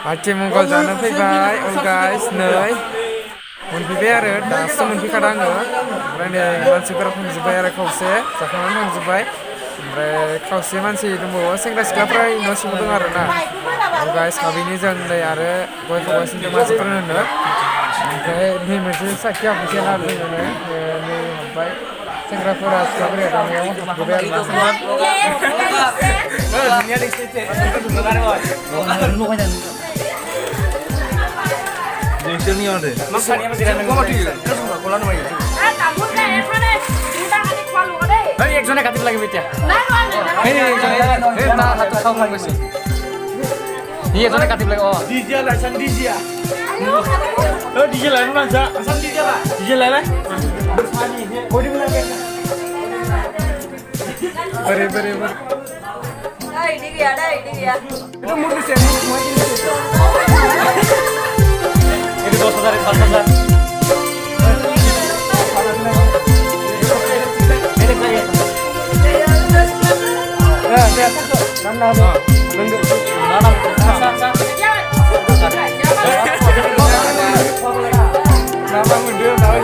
Aceh Mongol जानो फैबाय all guys नै मोनफैबाय आरो दासो मोनफैखादों आङो ओमफ्राय नै मानसिफोरा फैजोब्बाय आरो खावसे जाखांनानै थांजोब्बाय ओमफ्राय खावसे मानसि दंबावो सेंग्रा सिख्लाफ्रा न' सिङाव दं आरो ना all guys हाबैनि जों नै आरो गय खावगासिनो दं मानसिफोरनो ओमफ्राय नै मोनसे साखि हाबफैसै आरो जोङो नै हाबबाय सेंग्राफोरा सिख्लाफोरा दानियाव हाबबोबाय आरो ना Jengselnya ada. Maksudnya masih ada. Gua mau di. Terus gua kolan mau itu. Kamu kan mana? Kita kan kualu ada. Hei, eksonya katip lagi betul. Nah, Ini eksonya. Nah, satu tahun lagi sih. Iya, eksonya katip lagi. Oh. Dijal lah, san dijal. Oh, dijal lah, mana sah? San dijal lah. Dijal lah. Kau di mana kan? Beri. ini dia. Itu murni sih, murni. Ini 2,000 ini 4,000. Ini saya. Ya, sana ada. Nunggu. Nama mundur, nama